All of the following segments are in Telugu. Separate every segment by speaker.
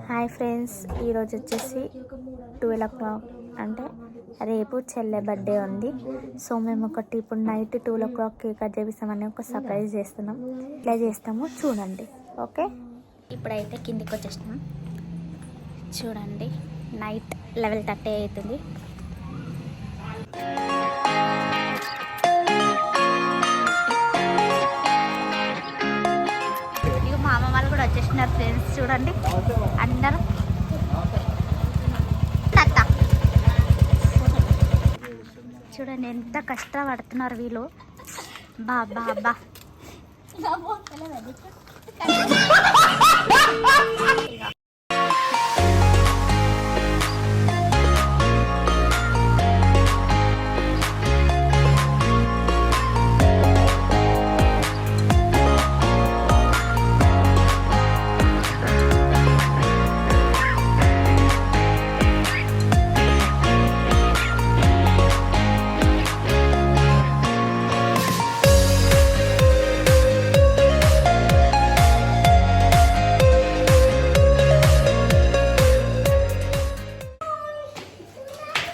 Speaker 1: హాయ్ ఫ్రెండ్స్, ఈరోజు వచ్చేసి 12 o'clock అంటే రేపు చెల్లె బర్త్డే ఉంది. సో మేము ఒకటి ఇప్పుడు నైట్ 12 o'clock కేక్ కట్ చేపిస్తామని ఒక సర్ప్రైజ్ చేస్తున్నాం. ఇట్లా చేస్తాము చూడండి. ఓకే, ఇప్పుడైతే కిందికి వచ్చేసినాం. చూడండి, నైట్ 11:30 అవుతుంది. మా అమ్మ వాళ్ళు కూడా వచ్చేసినారు ఫ్రెండ్స్. చూడండి అందరూ చూడండి ఎంత కష్టపడుతున్నారు వీళ్ళు. బా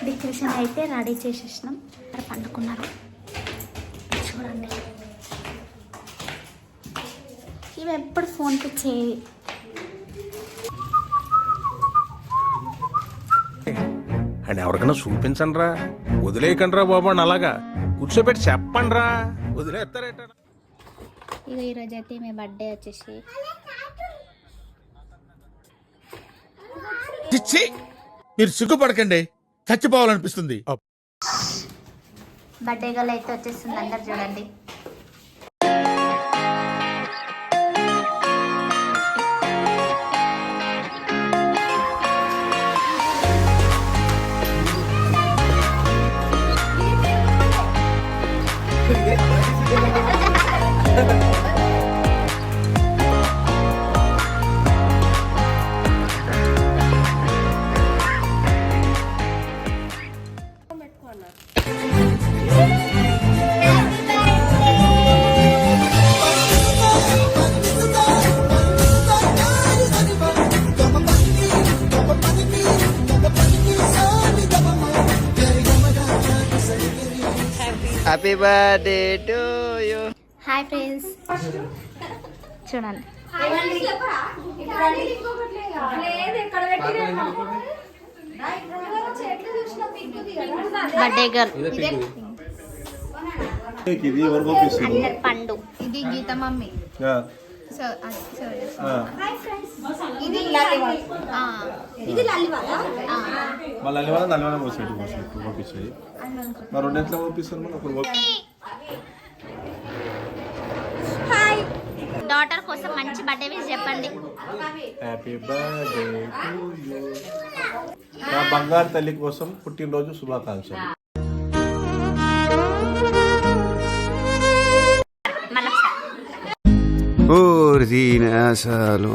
Speaker 1: డెకరేషన్ అయితే రెడీ చేసేసినాం. పండుకున్నారు చూడండి. ఇవి ఎప్పుడు ఫోన్ పే చేయి.
Speaker 2: అండ్ ఎవరికైనా చూపించండి రా, వదిలేయకండి రా బాబు అని అలాగా కూర్చోబెట్టి చెప్పండి రా, వదిలేస్తారేట.
Speaker 1: ఇక ఈరోజు అయితే మీ బర్త్డే వచ్చేసి
Speaker 3: మీరు సిగ్గుపడకండి, చచ్చిపోవాలనిపిస్తుంది.
Speaker 1: బర్త్డే గర్ల్ అయితే వచ్చేస్తుంది. అందరు చూడండి.
Speaker 4: Happy birthday to you.
Speaker 1: Hi friends, చూడండి బర్త్డే గర్ల్. అందరు పండు.
Speaker 5: ఇది గీత మమ్మీ.
Speaker 1: డాటర్ కోసం మంచి బర్త్డే విష్ చెప్పండి.
Speaker 3: Happy birthday to you. నా బంగారు తల్లి కోసం పుట్టినరోజు శుభాకాంక్షలు.
Speaker 4: అసలు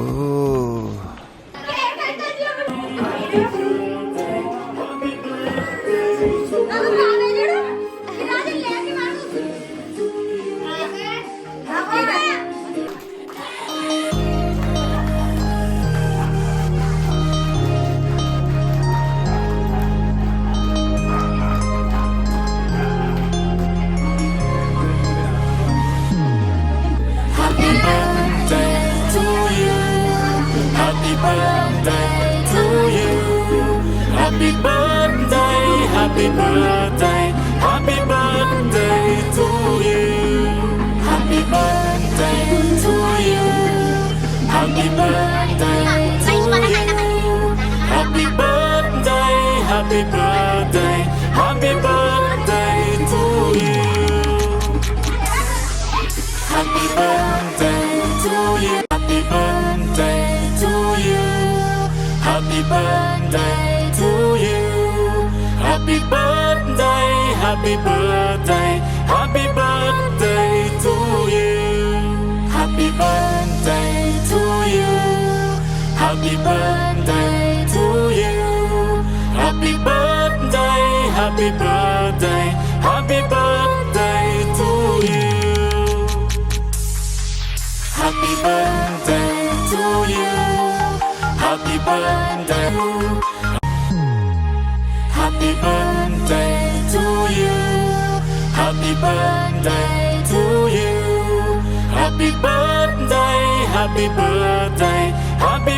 Speaker 6: Happy birthday, happy birthday to you. Happy birthday to you. Happy birthday to you. Happy birthday, happy birthday, happy birthday to you. Happy birthday to you. Happy birthday to you. Happy birthday to you. Happy birthday, happy birthday, happy birthday to you. Happy birthday to you. Happy birthday to you. Happy birthday, happy birthday, happy birthday to you. Happy birthday to you. Happy birthday. Happy birthday to you. Happy birthday to you. Happy birthday, happy birthday, happy